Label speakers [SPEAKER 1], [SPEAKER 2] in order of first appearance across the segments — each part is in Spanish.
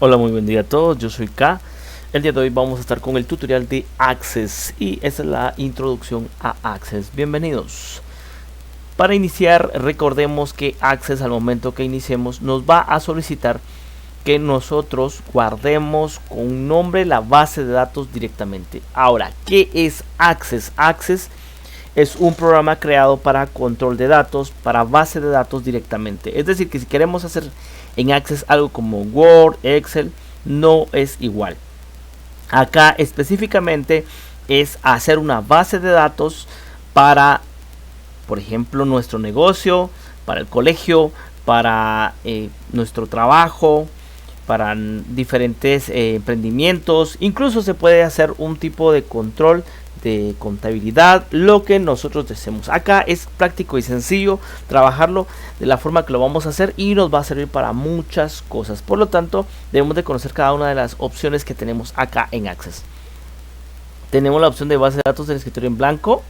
[SPEAKER 1] Hola, muy buen día a todos, yo soy K. El día de hoy vamos a estar con el tutorial de Access y esa es la introducción a Access. Bienvenidos. Para iniciar, recordemos que Access al momento que iniciemos nos va a solicitar que nosotros guardemos con un nombre la base de datos directamente. Ahora, ¿qué es Access? Access es un programa creado para control de datos, para base de datos directamente. Es decir, que si queremos hacer en Access algo como Word, Excel, no es igual. Acá específicamente es hacer una base de datos para, por ejemplo, nuestro negocio, para el colegio, para nuestro trabajo, para diferentes emprendimientos. Incluso se puede hacer un tipo de control de contabilidad, lo que nosotros deseemos. Acá es práctico y sencillo trabajarlo de la forma que lo vamos a hacer y nos va a servir para muchas cosas. Por lo tanto, debemos de conocer cada una de las opciones que tenemos acá en Access. Tenemos la opción de base de datos del escritorio en blanco,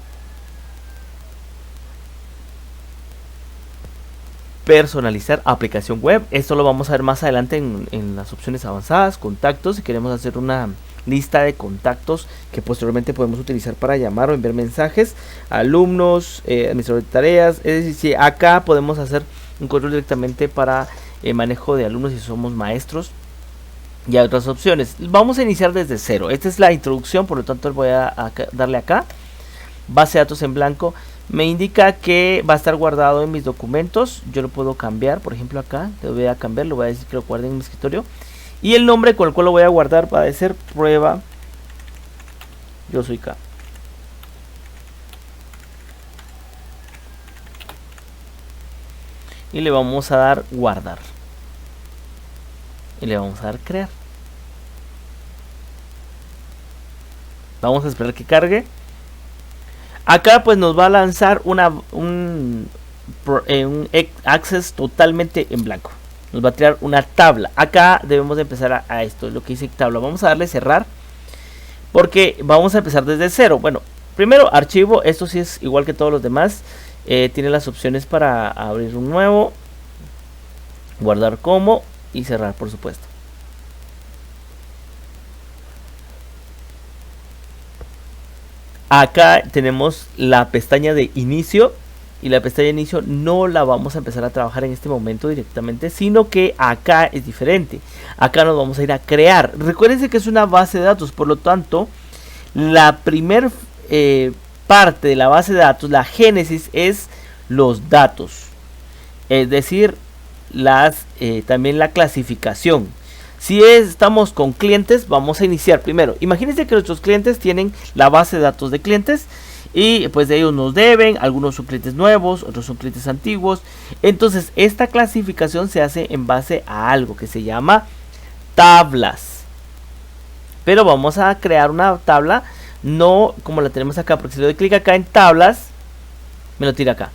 [SPEAKER 1] personalizar aplicación web. Esto lo vamos a ver más adelante en las opciones avanzadas. Contactos, si queremos hacer una lista de contactos que posteriormente podemos utilizar para llamar o enviar mensajes, alumnos, administrador de tareas. Es decir, si acá podemos hacer un control directamente para manejo de alumnos si somos maestros. Y hay otras opciones. Vamos a iniciar desde cero. Esta es la introducción, por lo tanto voy a darle acá base de datos en blanco. Me indica que va a estar guardado en mis documentos. Yo lo puedo cambiar, por ejemplo acá lo voy a cambiar, lo voy a decir que lo guarde en mi escritorio. Y el nombre con el cual lo voy a guardar va a ser prueba yo soy K. Y le vamos a dar guardar. Y le vamos a dar crear. Vamos a esperar que cargue. Acá pues nos va a lanzar un Access totalmente en blanco. Nos va a tirar una tabla. Acá debemos de empezar a esto, lo que dice tabla. Vamos a darle cerrar porque vamos a empezar desde cero. Bueno, primero archivo. Esto sí es igual que todos los demás. Tiene las opciones para abrir un nuevo, guardar como y cerrar, por supuesto. Acá tenemos la pestaña de inicio. Y la pestaña de inicio no la vamos a empezar a trabajar en este momento directamente, sino que acá es diferente. Acá nos vamos a ir a crear. Recuérdense que es una base de datos, por lo tanto, la primer parte de la base de datos, la génesis, es los datos. Es decir, también la clasificación. Si estamos con clientes, vamos a iniciar primero. Imagínense que nuestros clientes tienen la base de datos de clientes. Y pues de ellos nos deben, algunos son clientes nuevos, otros son clientes antiguos. Entonces esta clasificación se hace en base a algo que se llama tablas. Pero vamos a crear una tabla, no como la tenemos acá, porque si le doy clic acá en tablas, me lo tira acá.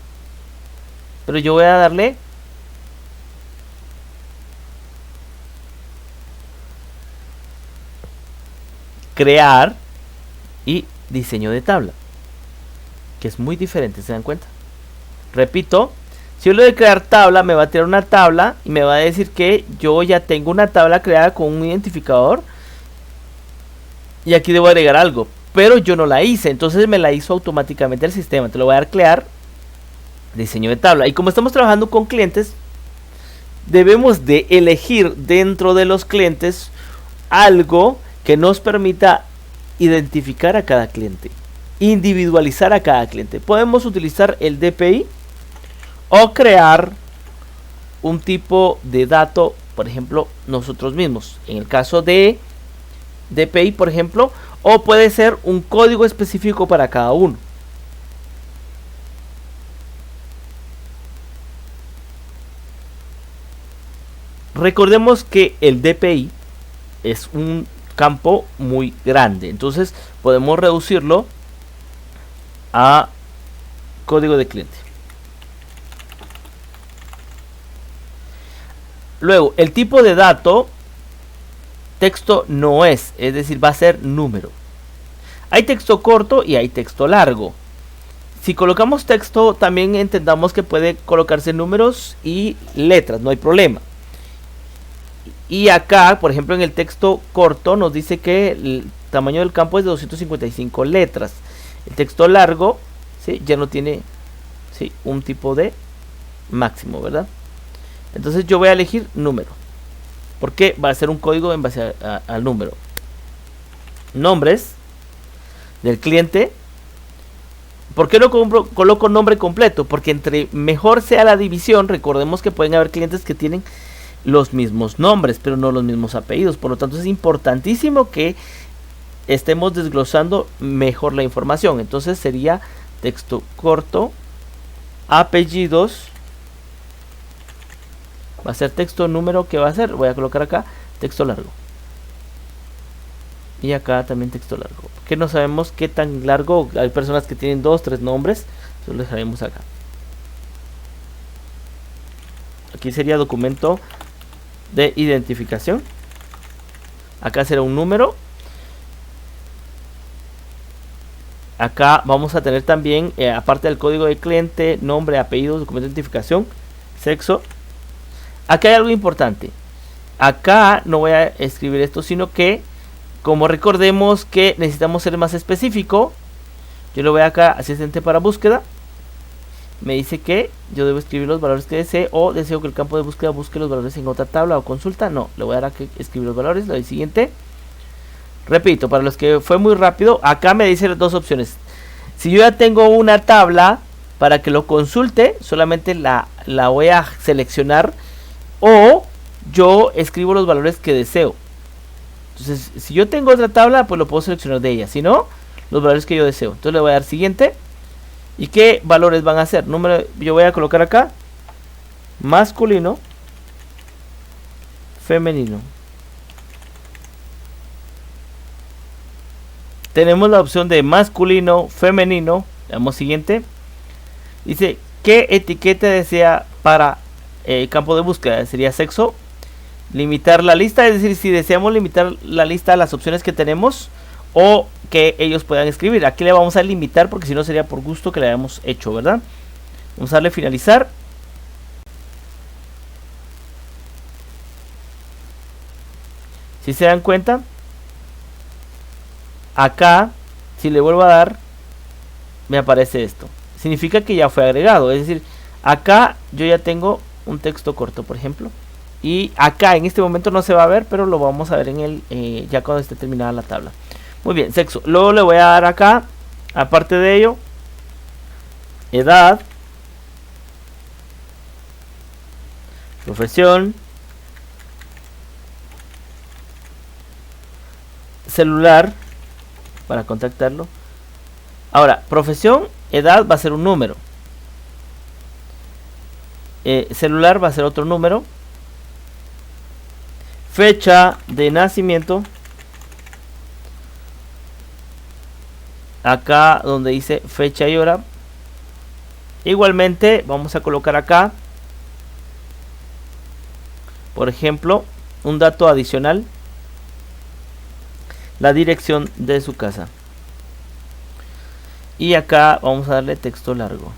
[SPEAKER 1] Pero yo voy a darle crear y diseño de tabla, que es muy diferente, ¿se dan cuenta? Repito, si yo le doy crear tabla, me va a tirar una tabla y me va a decir que yo ya tengo una tabla creada con un identificador y aquí debo agregar algo, pero yo no la hice, entonces me la hizo automáticamente el sistema. Te lo voy a dar crear diseño de tabla. Y como estamos trabajando con clientes, debemos de elegir dentro de los clientes algo que nos permita identificar a cada cliente, individualizar a cada cliente. Podemos utilizar el DPI o crear un tipo de dato, por ejemplo, nosotros mismos. En el caso de DPI, por ejemplo, o puede ser un código específico para cada uno. Recordemos que el DPI es un campo muy grande, entonces podemos reducirlo a código de cliente. Luego, el tipo de dato, texto no es decir, va a ser número. Hay texto corto y hay texto largo. Si colocamos texto, también entendamos que puede colocarse números y letras, no hay problema. Y acá, por ejemplo, en el texto corto nos dice que el tamaño del campo es de 255 letras. El texto largo, ¿sí?, ya no tiene, ¿sí?, un tipo de máximo, ¿verdad? Entonces yo voy a elegir número, porque va a ser un código en base al número. Nombres del cliente. ¿Por qué no coloco nombre completo? Porque entre mejor sea la división, recordemos que pueden haber clientes que tienen los mismos nombres, pero no los mismos apellidos. Por lo tanto, es importantísimo que estemos desglosando mejor la información. Entonces sería texto corto, apellidos, va a ser texto número, que va a ser, voy a colocar acá texto largo, y acá también texto largo, que no sabemos qué tan largo. Hay personas que tienen 2, 3 nombres, solo dejaremos acá. Aquí sería documento de identificación, acá será un número. Acá vamos a tener también, aparte del código de cliente, nombre, apellido, documento de identificación, sexo. Acá hay algo importante. Acá no voy a escribir esto, sino que, como recordemos que necesitamos ser más específico, yo le voy acá, asistente para búsqueda. Me dice que yo debo escribir los valores que desee, o deseo que el campo de búsqueda busque los valores en otra tabla o consulta. No, le voy a dar a que escribir los valores, le doy siguiente. Repito, para los que fue muy rápido, acá me dice las dos opciones. Si yo ya tengo una tabla para que lo consulte, solamente la voy a seleccionar, o yo escribo los valores que deseo. Entonces, si yo tengo otra tabla, pues lo puedo seleccionar de ella. Si no, los valores que yo deseo. Entonces le voy a dar siguiente. ¿Y qué valores van a ser? Número, yo voy a colocar acá masculino, femenino. Tenemos la opción de masculino, femenino. Le damos siguiente. Dice, ¿qué etiqueta desea para el campo de búsqueda? Sería sexo. Limitar la lista, es decir, si deseamos limitar la lista a las opciones que tenemos, o que ellos puedan escribir. Aquí le vamos a limitar, porque si no sería por gusto que le hayamos hecho, ¿verdad? Vamos a darle finalizar. Si se dan cuenta, acá, si le vuelvo a dar, me aparece esto. Significa que ya fue agregado. Es decir, acá yo ya tengo un texto corto, por ejemplo. Y acá en este momento no se va a ver, pero lo vamos a ver en el ya cuando esté terminada la tabla. Muy bien, sexo. Luego le voy a dar acá, aparte de ello, edad, profesión, celular para contactarlo. Ahora, profesión, edad va a ser un número, celular va a ser otro número, fecha de nacimiento, acá donde dice fecha y hora, igualmente vamos a colocar acá, por ejemplo, un dato adicional, la dirección de su casa. Y acá vamos a darle texto largo.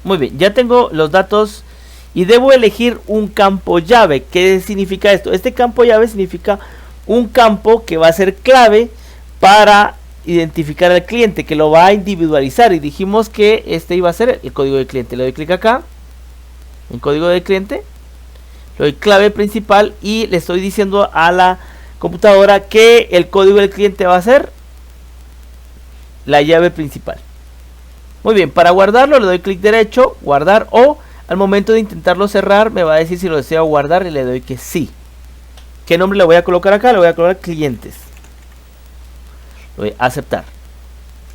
[SPEAKER 1] Muy bien, ya tengo los datos y debo elegir un campo llave. ¿Qué significa esto? Este campo llave significa un campo que va a ser clave para identificar al cliente, que lo va a individualizar. Y dijimos que este iba a ser el código del cliente. Le doy clic acá en código del cliente, le doy clave principal y le estoy diciendo a la computadora que el código del cliente va a ser la llave principal. Muy bien, para guardarlo le doy clic derecho, guardar, o al momento de intentarlo cerrar me va a decir si lo deseo guardar y le doy que sí. ¿Qué nombre le voy a colocar acá? Le voy a colocar clientes. Lo voy a aceptar.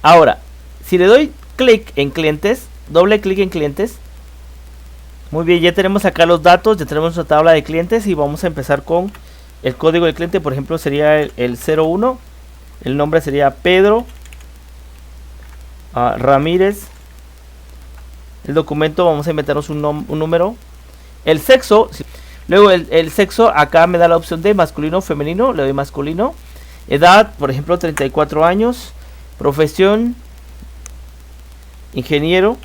[SPEAKER 1] Ahora, si le doy clic en clientes, doble clic en clientes. Muy bien, ya tenemos acá los datos, ya tenemos nuestra tabla de clientes y vamos a empezar con el código del cliente. Por ejemplo, sería el 01. El nombre sería Pedro Ramírez. El documento vamos a inventarnos un número. El sexo, luego el sexo, acá me da la opción de masculino o femenino, le doy masculino. Edad, por ejemplo, 34 años. Profesión, ingeniero.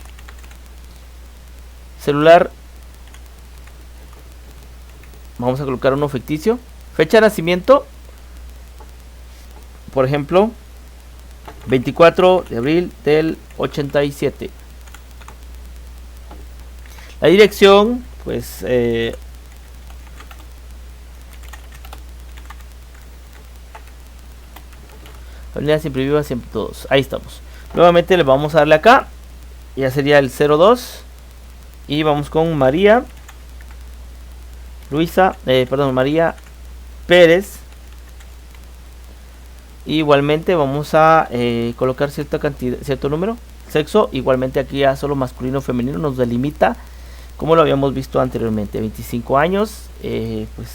[SPEAKER 1] Celular, Vamos a colocar uno ficticio. Fecha de nacimiento, por ejemplo, 24 de abril del 87. La dirección, pues Avenida Siempre Viva, siempre todos. Ahí estamos. Nuevamente le vamos a darle acá. Ya sería el 02. Y vamos con María Luisa, María Pérez. Igualmente vamos a colocar cierta cantidad, cierto número. Sexo, igualmente aquí ya solo masculino o femenino nos delimita, como lo habíamos visto anteriormente. 25 años, pues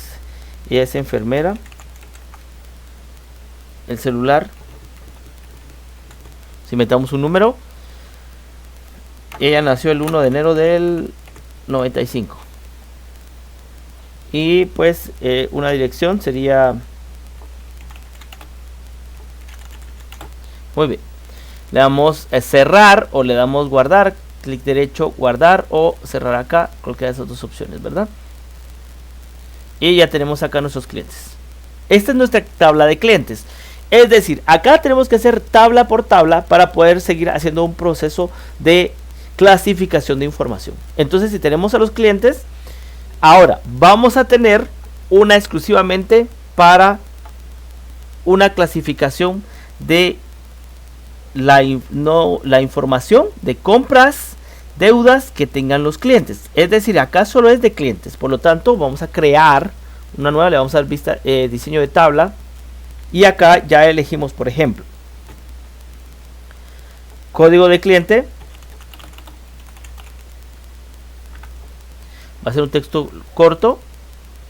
[SPEAKER 1] ella es enfermera. El celular, si metamos un número, ella nació el 1 de enero del 95. Y pues una dirección sería... Muy bien. Le damos cerrar o le damos guardar. Clic derecho, guardar o cerrar acá. Cualquiera de esas dos opciones, ¿verdad? Y ya tenemos acá nuestros clientes. Esta es nuestra tabla de clientes. Es decir, acá tenemos que hacer tabla por tabla para poder seguir haciendo un proceso de clasificación de información. Entonces, si tenemos a los clientes, ahora vamos a tener una exclusivamente para una clasificación de la información de compras, deudas que tengan los clientes. Es decir, acá solo es de clientes. Por lo tanto, vamos a crear una nueva, le vamos a dar vista, diseño de tabla. Y acá ya elegimos, por ejemplo, código de cliente. ¿Va a ser un texto corto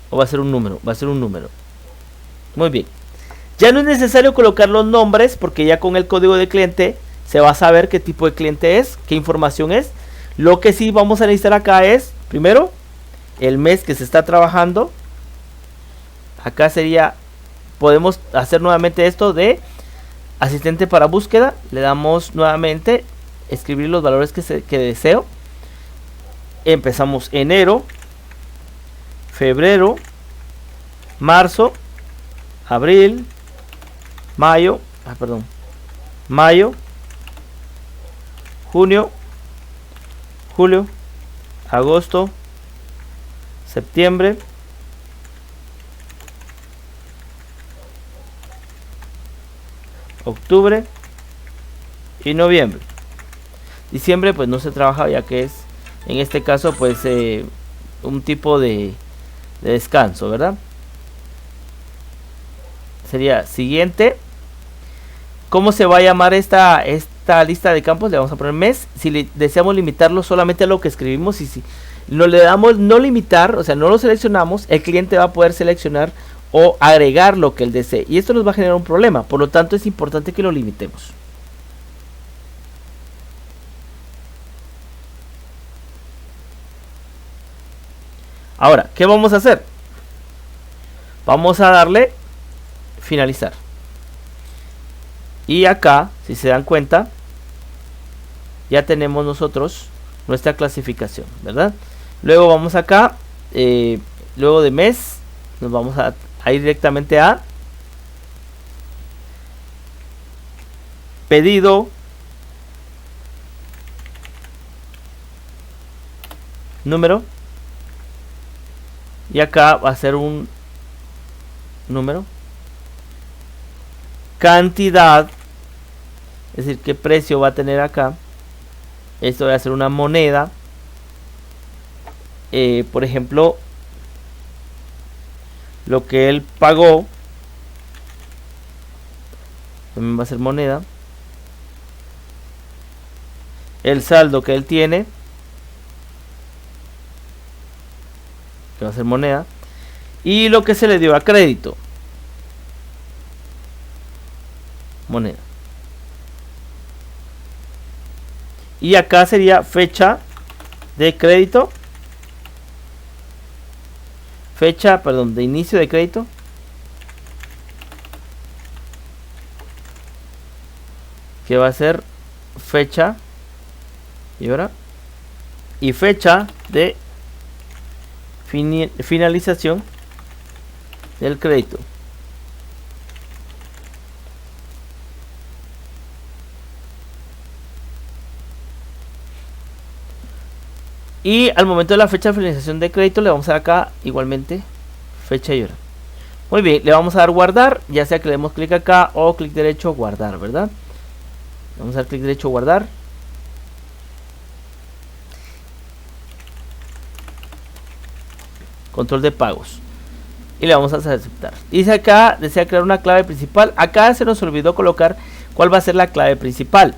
[SPEAKER 1] o va a ser un número? Va a ser un número. Muy bien. Ya no es necesario colocar los nombres porque ya con el código de cliente se va a saber qué tipo de cliente es, qué información es. Lo que sí vamos a necesitar acá es, primero, el mes que se está trabajando. Acá sería, podemos hacer nuevamente esto de asistente para búsqueda. Le damos nuevamente, escribir los valores que deseo. Empezamos enero, febrero, marzo, abril, mayo, junio, julio, agosto, septiembre, octubre y noviembre. Diciembre pues no se trabaja, ya que es en este caso pues un tipo de descanso, ¿verdad? Sería siguiente. ¿Cómo se va a llamar esta lista de campos? Le vamos a poner mes. Si deseamos limitarlo solamente a lo que escribimos, y si le damos no limitar, o sea, no lo seleccionamos, el cliente va a poder seleccionar o agregar lo que él desee. Y esto nos va a generar un problema. Por lo tanto, es importante que lo limitemos. Ahora, ¿qué vamos a hacer? Vamos a darle finalizar. Y acá, si se dan cuenta, ya tenemos nosotros nuestra clasificación, ¿verdad? Luego vamos acá, luego de mes, nos vamos a ir directamente a pedido, número, y acá va a ser un número, cantidad, es decir, qué precio va a tener acá. Esto va a ser una moneda, por ejemplo, lo que él pagó también va a ser moneda, el saldo que él tiene, que va a ser moneda, y lo que se le dio a crédito, moneda. Y acá sería fecha de crédito, de inicio de crédito, que va a ser fecha y fecha de finalización del crédito. Y al momento de la fecha de finalización de crédito le vamos a dar acá igualmente fecha y hora. Muy bien, le vamos a dar guardar, ya sea que le demos clic acá o clic derecho guardar, ¿verdad? Vamos a dar clic derecho guardar. Control de pagos. Y le vamos a aceptar. Dice acá, desea crear una clave principal. Acá se nos olvidó colocar cuál va a ser la clave principal.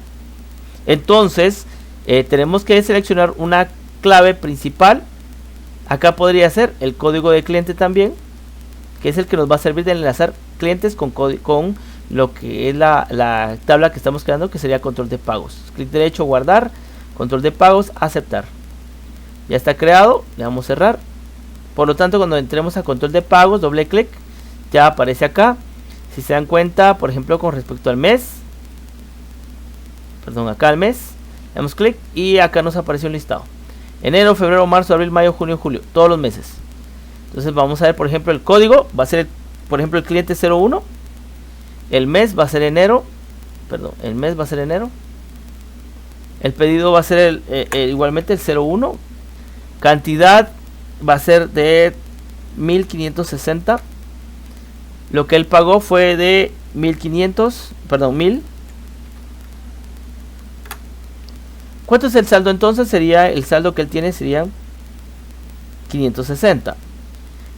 [SPEAKER 1] Entonces, tenemos que seleccionar una clave principal. Acá podría ser el código de cliente también, que es el que nos va a servir de enlazar clientes con lo que es la tabla que estamos creando, que sería control de pagos. Clic derecho, guardar, control de pagos, aceptar. Ya está creado, le damos cerrar. Por lo tanto, cuando entremos a control de pagos, doble clic, ya aparece acá. Si se dan cuenta, por ejemplo, con respecto al mes, perdón, acá al mes, le damos clic y acá nos apareció un listado. Enero, febrero, marzo, abril, mayo, junio, julio, todos los meses. Entonces vamos a ver, por ejemplo, el código va a ser, por ejemplo, el cliente 01. El mes va a ser enero. Perdón, el mes va a ser enero. El pedido va a ser igualmente el 01. Cantidad va a ser de 1560. Lo que él pagó fue de 1500, perdón, 1000. ¿Cuánto es el saldo entonces? Sería el saldo que él tiene sería 560.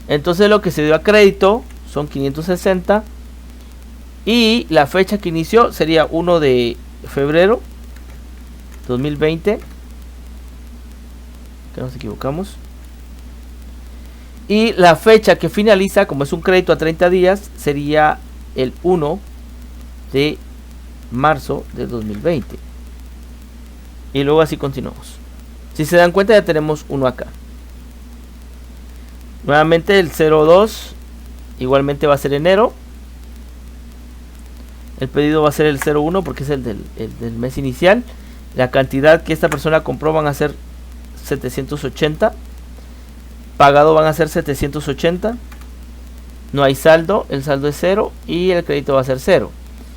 [SPEAKER 1] Entonces lo que se dio a crédito son 560 y la fecha que inició sería 1 de febrero 2020. Que nos equivocamos. Y la fecha que finaliza, como es un crédito a 30 días, sería el 1 de marzo de 2020. Y luego así continuamos. Si se dan cuenta, ya tenemos uno acá. Nuevamente el 02 igualmente va a ser enero. El pedido va a ser el 01 porque es el del mes inicial. La cantidad que esta persona compró van a ser 780. Pagado van a ser 780. No hay saldo, el saldo es 0 y el crédito va a ser 0.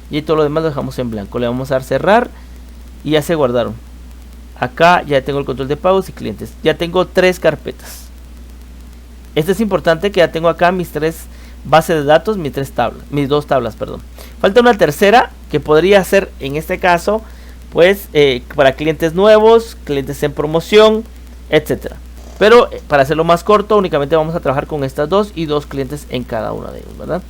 [SPEAKER 1] Y todo lo demás lo dejamos en blanco. Le vamos a dar cerrar y ya se guardaron. Acá ya tengo el control de pagos y clientes. Ya tengo 3 carpetas. Esto es importante, que ya tengo acá mis 3 bases de datos, mis 2 tablas, perdón. Falta una tercera que podría ser en este caso, pues para clientes nuevos, clientes en promoción, etcétera. Pero para hacerlo más corto, únicamente vamos a trabajar con estas 2 y 2 clientes en cada uno de ellos, ¿verdad?